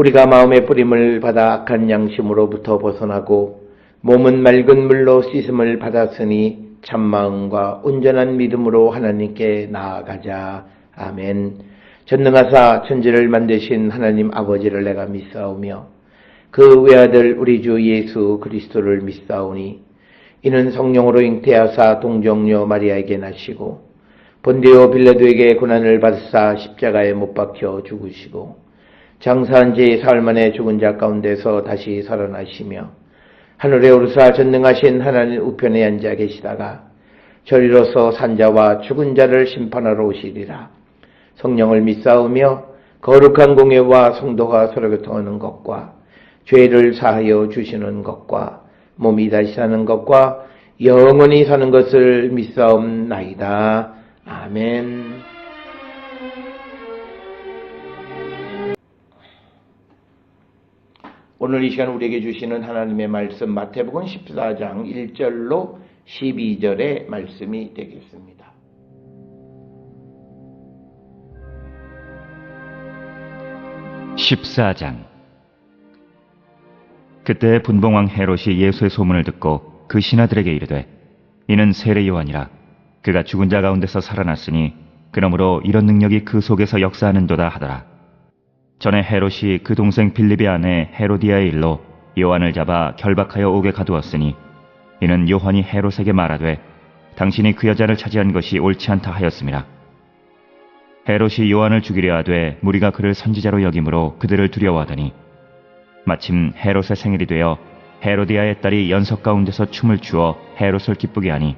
우리가 마음의 뿌림을 받아 악한 양심으로부터 벗어나고 몸은 맑은 물로 씻음을 받았으니 참마음과 온전한 믿음으로 하나님께 나아가자. 아멘. 전능하사 천지를 만드신 하나님 아버지를 내가 믿사오며 그 외아들 우리 주 예수 그리스도를 믿사오니 이는 성령으로 잉태하사 동정녀 마리아에게 나시고 본디오 빌라도에게 고난을 받으사 십자가에 못 박혀 죽으시고 장사한 지 사흘 만에 죽은 자 가운데서 다시 살아나시며 하늘에 오르사 전능하신 하나님 우편에 앉아 계시다가 저리로서 산자와 죽은 자를 심판하러 오시리라. 성령을 믿사오며 거룩한 공예와 성도가 서로 교통하는 것과 죄를 사하여 주시는 것과 몸이 다시 사는 것과 영원히 사는 것을 믿사옵나이다. 아멘. 오늘 이 시간 우리에게 주시는 하나님의 말씀 마태복음 14장 1절로 12절의 말씀이 되겠습니다. 그때 분봉왕 헤롯이 예수의 소문을 듣고 그 신하들에게 이르되 이는 세례 요한이라. 그가 죽은 자 가운데서 살아났으니 그러므로 이런 능력이 그 속에서 역사하는도다 하더라. 전에 헤롯이 그 동생 빌립의 아내 헤로디아의 일로 요한을 잡아 결박하여 옥에 가두었으니 이는 요한이 헤롯에게 말하되 당신이 그 여자를 차지한 것이 옳지 않다 하였음이라. 헤롯이 요한을 죽이려 하되 무리가 그를 선지자로 여김으로 그들을 두려워하더니 마침 헤롯의 생일이 되어 헤로디아의 딸이 연석 가운데서 춤을 추어 헤롯을 기쁘게 하니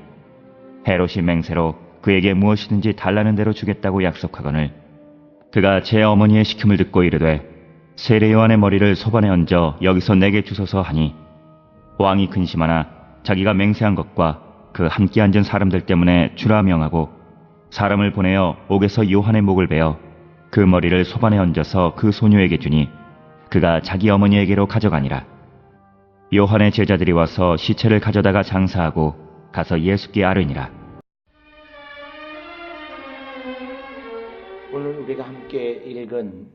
헤롯이 맹세로 그에게 무엇이든지 달라는 대로 주겠다고 약속하거늘 그가 제 어머니의 시킴을 듣고 이르되 세례 요한의 머리를 소반에 얹어 여기서 내게 주소서 하니 왕이 근심하나 자기가 맹세한 것과 그 함께 앉은 사람들 때문에 주라 명하고 사람을 보내어 옥에서 요한의 목을 베어 그 머리를 소반에 얹어서 그 소녀에게 주니 그가 자기 어머니에게로 가져가니라. 요한의 제자들이 와서 시체를 가져다가 장사하고 가서 예수께 아뢰니라. 오늘 우리가 함께 읽은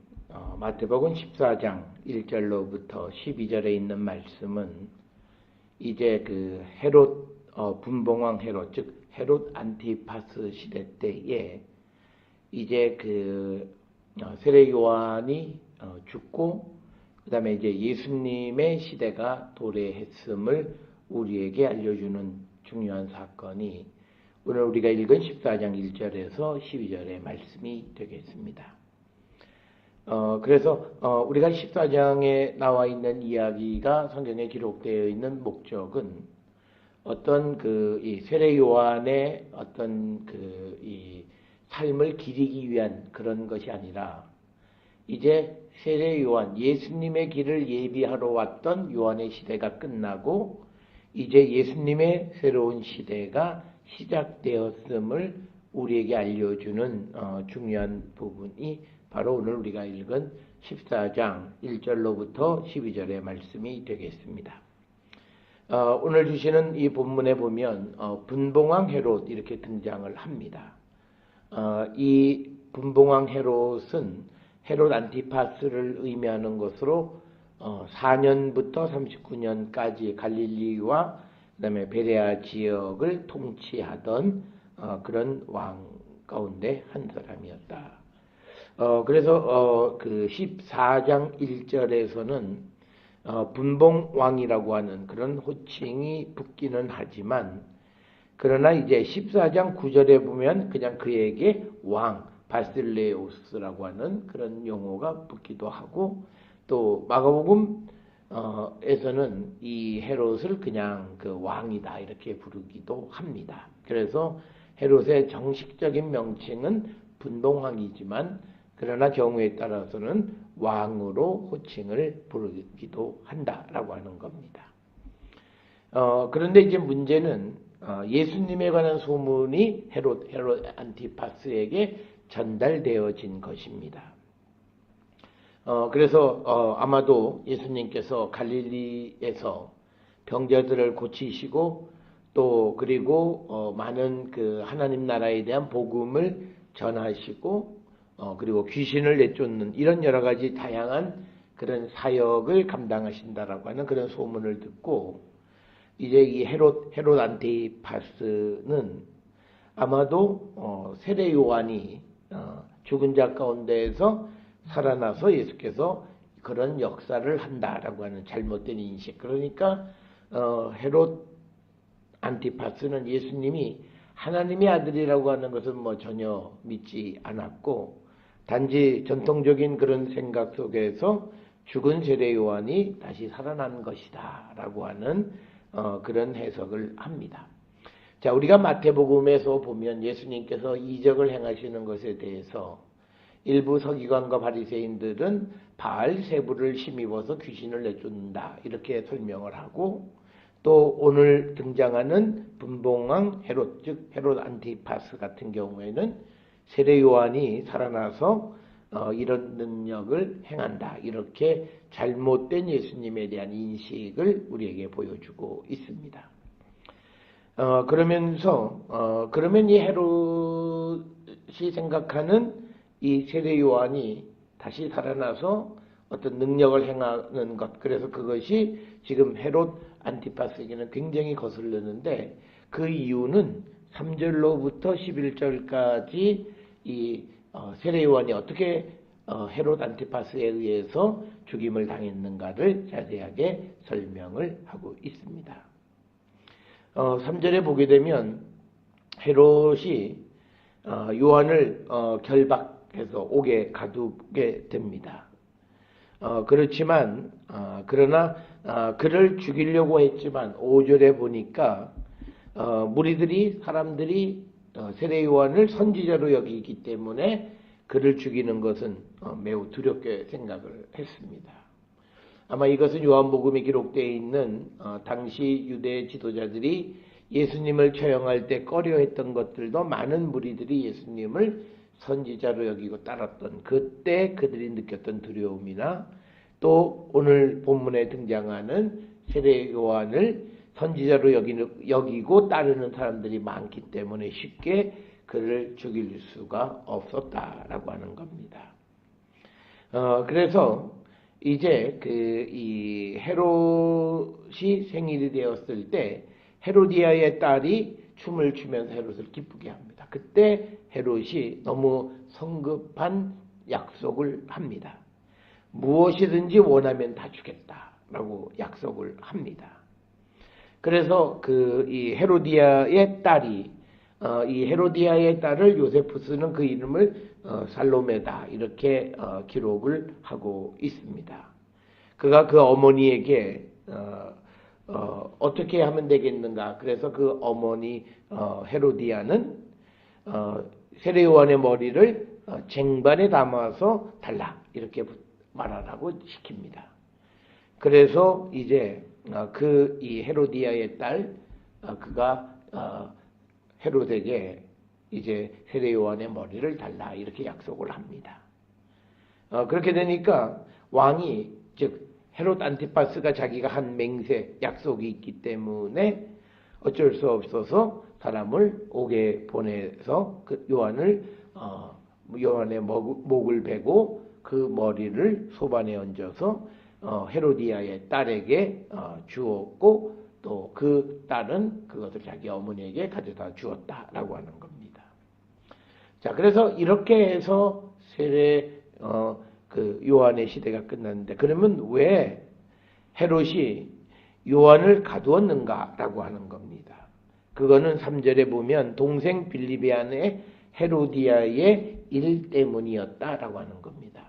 마태복음 14장 1절로부터 12절에 있는 말씀은 이제 그 헤롯 분봉왕 헤롯 즉 헤롯 안티파스 시대 때에 이제 그 세례 요한이 죽고 그다음에 이제 예수님의 시대가 도래했음을 우리에게 알려주는 중요한 사건이 오늘 우리가 읽은 14장 1절에서 12절의 말씀이 되겠습니다. 그래서 우리가 14장에 나와 있는 이야기가 성경에 기록되어 있는 목적은 어떤 이 세례 요한의 어떤 이 삶을 기리기 위한 그런 것이 아니라 이제 세례 요한, 예수님의 길을 예비하러 왔던 요한의 시대가 끝나고 이제 예수님의 새로운 시대가 시작되었음을 우리에게 알려주는 중요한 부분이 바로 오늘 우리가 읽은 14장 1절로부터 12절의 말씀이 되겠습니다. 오늘 주시는 이 본문에 보면 분봉왕 헤롯 이렇게 등장을 합니다. 이 분봉왕 헤롯은 헤롯 안티파스를 의미하는 것으로 4년부터 39년까지 갈릴리와 그다음에 베레아 지역을 통치하던 그런 왕 가운데 한 사람이었다. 그래서 그 14장 1절에서는 분봉왕이라고 하는 그런 호칭이 붙기는 하지만 그러나 이제 14장 9절에 보면 그냥 그에게 왕 바실레오스라고 하는 그런 용어가 붙기도 하고 또 마가복음 에서는 이 헤롯을 그냥 그 왕이다 이렇게 부르기도 합니다. 그래서 헤롯의 정식적인 명칭은 분봉왕이지만 그러나 경우에 따라서는 왕으로 호칭을 부르기도 한다라고 하는 겁니다. 그런데 이제 문제는 예수님에 관한 소문이 헤롯 안티파스에게 전달되어진 것입니다. 그래서 아마도 예수님께서 갈릴리에서 병자들을 고치시고 또 그리고 많은 그 하나님 나라에 대한 복음을 전하시고 그리고 귀신을 내쫓는 이런 여러 가지 다양한 그런 사역을 감당하신다라고 하는 그런 소문을 듣고 이제 이 헤롯 안티파스는 아마도 세례 요한이 죽은 자 가운데에서 살아나서 예수께서 그런 역사를 한다라고 하는 잘못된 인식. 그러니까 헤롯 안티파스는 예수님이 하나님의 아들이라고 하는 것은 전혀 믿지 않았고 단지 전통적인 그런 생각 속에서 죽은 세례 요한이 다시 살아난 것이다 라고 하는 그런 해석을 합니다. 자, 우리가 마태복음에서 보면 예수님께서 이적을 행하시는 것에 대해서 일부 서기관과 바리새인들은 바알세불을 힘입어서 귀신을 내쫓는다 이렇게 설명을 하고 또 오늘 등장하는 분봉왕 헤롯 즉 헤롯 안티파스 같은 경우에는 세례 요한이 살아나서 이런 능력을 행한다 이렇게 잘못된 예수님에 대한 인식을 우리에게 보여주고 있습니다. 그러면 이 헤롯이 생각하는 이 세례 요한이 다시 살아나서 어떤 능력을 행하는 것, 그래서 그것이 지금 헤롯 안티파스에게는 굉장히 거슬리는데 그 이유는 3절로부터 11절까지 이 세례 요한이 어떻게 헤롯 안티파스에 의해서 죽임을 당했는가를 자세하게 설명을 하고 있습니다. 3절에 보게 되면 헤롯이 요한을 결박해서 옥에 가두게 됩니다. 그렇지만 그러나 그를 죽이려고 했지만 5절에 보니까 사람들이 세례 요한을 선지자로 여기기 때문에 그를 죽이는 것은 매우 두렵게 생각을 했습니다. 아마 이것은 요한복음에 기록되어 있는 당시 유대 지도자들이 예수님을 처형할 때 꺼려했던 것들도 많은 무리들이 예수님을 선지자로 여기고 따랐던 그때 그들이 느꼈던 두려움이나 또 오늘 본문에 등장하는 세례 요한을 선지자로 여기고 따르는 사람들이 많기 때문에 쉽게 그를 죽일 수가 없었다라고 하는 겁니다. 그래서 이제 이 헤롯이 생일이 되었을 때 헤로디아의 딸이 춤을 추면서 헤롯을 기쁘게 합니다. 그때 헤롯이 너무 성급한 약속을 합니다. 무엇이든지 원하면 다 주겠다라고 약속을 합니다. 그래서 이 헤로디아의 딸이 이 헤로디아의 딸을 요세푸스는 그 이름을 살로메다 이렇게 기록을 하고 있습니다. 그가 그 어머니에게 어떻게 하면 되겠는가? 그래서 그 어머니 헤로디아는 세례 요한의 머리를 쟁반에 담아서 달라 이렇게 말하라고 시킵니다. 그래서 이제 이 헤로디아의 딸 그가 헤롯에게 이제 세례 요한의 머리를 달라 이렇게 약속을 합니다. 그렇게 되니까 왕이 즉 헤롯 안티파스가 자기가 한 맹세 약속이 있기 때문에 어쩔 수 없어서 사람을 옥에 보내서 그 요한의 목을 베고 그 머리를 소반에 얹어서 헤로디아의 딸에게 주었고 또 그 딸은 그것을 자기 어머니에게 가져다 주었다라고 하는 겁니다. 자, 그래서 이렇게 해서 요한의 시대가 끝났는데 그러면 왜 헤롯이 요한을 가두었는가라고 하는 겁니다. 그거는 3절에 보면 동생 빌립의 아내 헤로디아의 일 때문이었다라고 하는 겁니다.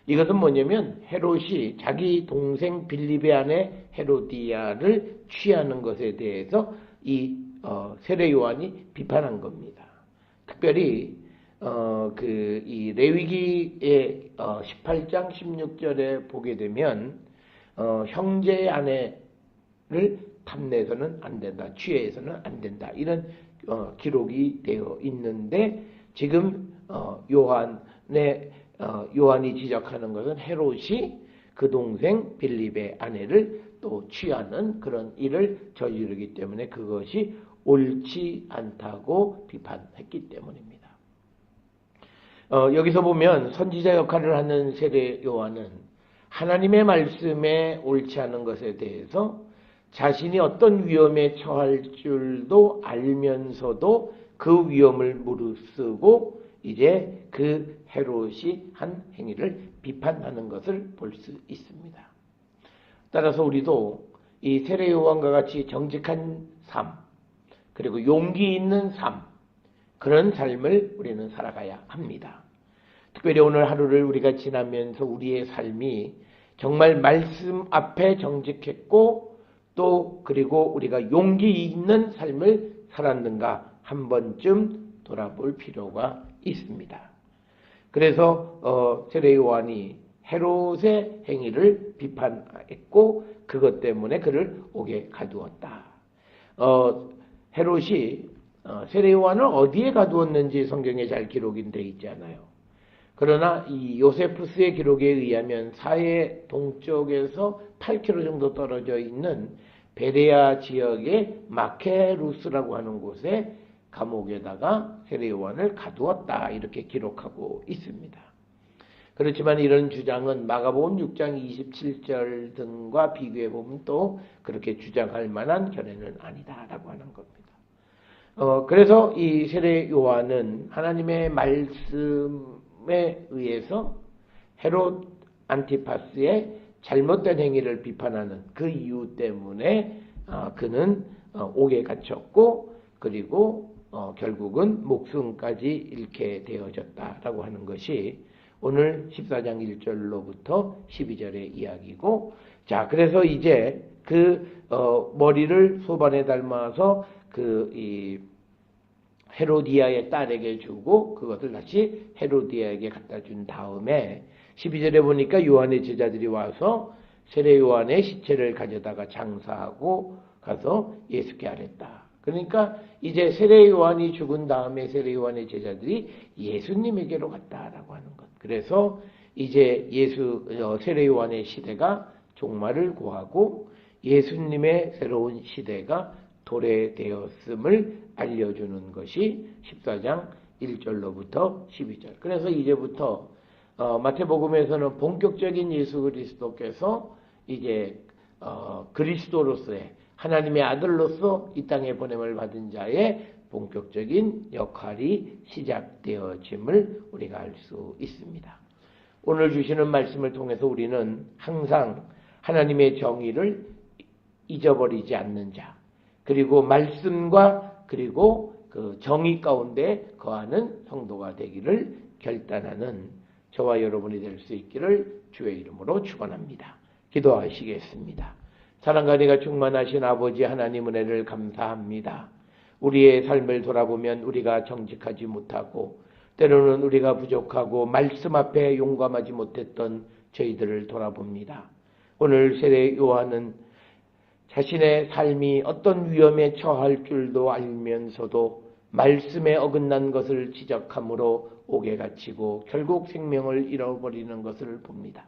이것은 뭐냐면 헤롯이 자기 동생 빌립의 아내 헤로디아를 취하는 것에 대해서 이 세례 요한이 비판한 겁니다. 특별히 이 레위기의 18장 16절에 보게 되면 형제의 아내를 탐내서는 안 된다, 취해서는 안 된다 이런 기록이 되어 있는데 지금 요한이 지적하는 것은 헤롯이 그 동생 빌립의 아내를 또 취하는 그런 일을 저지르기 때문에 그것이 옳지 않다고 비판했기 때문입니다. 여기서 보면 선지자 역할을 하는 세례 요한은 하나님의 말씀에 옳지 않은 것에 대해서 자신이 어떤 위험에 처할 줄도 알면서도 그 위험을 무릅쓰고 이제 그 헤롯이 한 행위를 비판하는 것을 볼 수 있습니다. 따라서 우리도 이 세례 요한과 같이 정직한 삶, 그리고 용기 있는 삶, 그런 삶을 우리는 살아가야 합니다. 특별히 오늘 하루를 우리가 지나면서 우리의 삶이 정말 말씀 앞에 정직했고 또 그리고 우리가 용기 있는 삶을 살았는가 한 번쯤 돌아볼 필요가 있습니다. 그래서 세례 요한이 헤롯의 행위를 비판했고 그것 때문에 그를 옥에 가두었다. 헤롯이 세례 요한을 어디에 가두었는지 성경에 잘 기록이 되어 있지 않아요. 그러나 이 요세푸스의 기록에 의하면 사해 동쪽에서 8km 정도 떨어져 있는 베레아 지역의 마케루스라고 하는 곳에 감옥에다가 세례 요한을 가두었다 이렇게 기록하고 있습니다. 그렇지만 이런 주장은 마가복음 6장 27절 등과 비교해 보면 또 그렇게 주장할 만한 견해는 아니다라고 하는 겁니다. 그래서 이 세례 요한은 하나님의 말씀에 의해서 헤롯 안티파스의 잘못된 행위를 비판하는 그 이유 때문에 그는 옥에 갇혔고 그리고 결국은 목숨까지 잃게 되어졌다라고 하는 것이 오늘 14장 1절로부터 12절의 이야기고, 자, 그래서 이제 머리를 소반에 닮아서 이 헤로디아의 딸에게 주고 그것을 다시 헤로디아에게 갖다 준 다음에 12절에 보니까 요한의 제자들이 와서 세례 요한의 시체를 가져다가 장사하고 가서 예수께 아랬다. 그러니까 이제 세례 요한이 죽은 다음에 세례 요한의 제자들이 예수님에게로 갔다라고 하는 것. 그래서 이제 세례 요한의 시대가 종말을 고하고 예수님의 새로운 시대가 도래되었음을 알려주는 것이 14장 1절로부터 12절. 그래서 이제부터 마태복음에서는 본격적인 예수 그리스도께서 이제 그리스도로서의 하나님의 아들로서 이 땅에 보냄을 받은 자의 본격적인 역할이 시작되어짐을 우리가 알 수 있습니다. 오늘 주시는 말씀을 통해서 우리는 항상 하나님의 정의를 잊어버리지 않는 자, 그리고 말씀과 그리고 그 정의 가운데 거하는 성도가 되기를 결단하는 저와 여러분이 될 수 있기를 주의 이름으로 축원합니다. 기도하시겠습니다. 사랑과 은혜가 충만하신 아버지 하나님 은혜를 감사합니다. 우리의 삶을 돌아보면 우리가 정직하지 못하고 때로는 우리가 부족하고 말씀 앞에 용감하지 못했던 저희들을 돌아봅니다. 오늘 세례 요한은 자신의 삶이 어떤 위험에 처할 줄도 알면서도 말씀에 어긋난 것을 지적함으로 옥에 갇히고 결국 생명을 잃어버리는 것을 봅니다.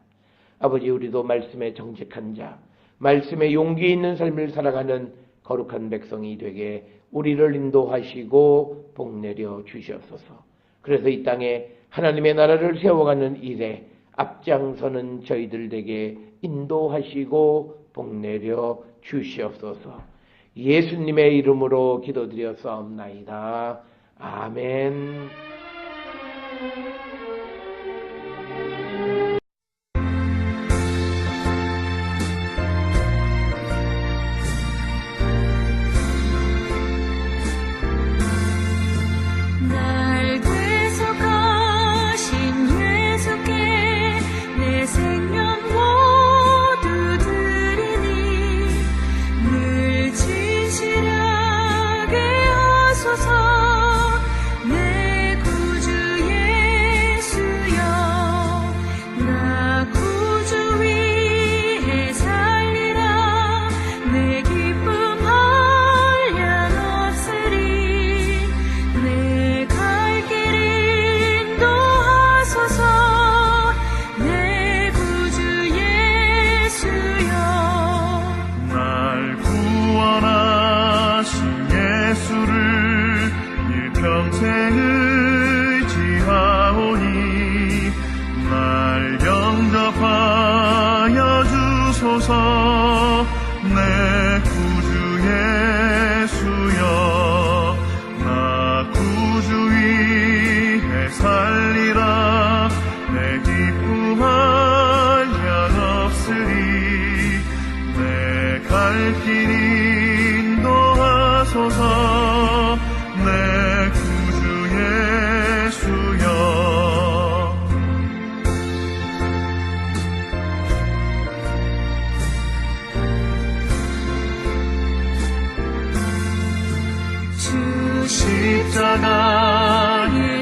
아버지, 우리도 말씀에 정직한 자, 말씀에 용기 있는 삶을 살아가는 거룩한 백성이 되게 우리를 인도하시고 복내려 주시옵소서. 그래서 이 땅에 하나님의 나라를 세워가는 일에 앞장서는 저희들 되게 인도하시고 복내려 주시옵소서. 예수님의 이름으로 기도드렸사옵나이다. 아멘. 내 구주 예수여 인도하소서. 내 구주 예수여, 나 구주 위에 살리라. 내 기쁨할 양 없으리. 내 갈 길 인도하소서. 내 구주 예수여. 주 십자가에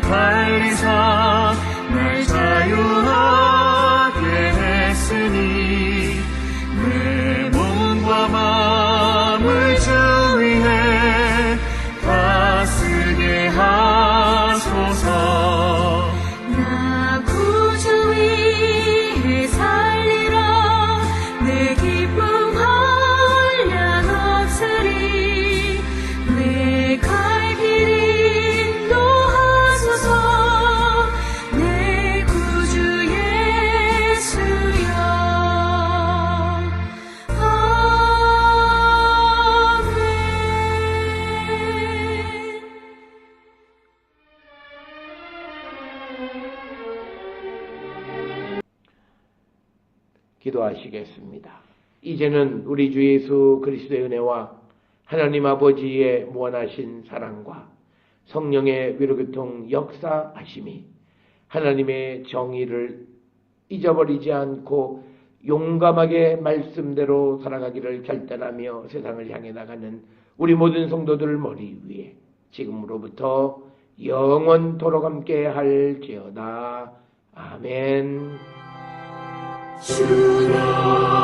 달리사 날 자유하게 했으니 내 몸과 마음을 주 위해 다 쓰게 하소서. 나 구주 위에 살리라. 내 기쁨할 양 없으리. 내 갈 길 인도하소서. 내 구주 예수여. 아멘. 기도하시겠습니다. 이제는 우리 주 예수 그리스도의 은혜와 하나님 아버지의 무한하신 사랑과 성령의 위로교통 역사하심이 하나님의 정의를 잊어버리지 않고 용감하게 말씀대로 살아가기를 결단하며 세상을 향해 나가는 우리 모든 성도들 머리 위에 지금으로부터 영원토록 함께 할지어다. 아멘. 주여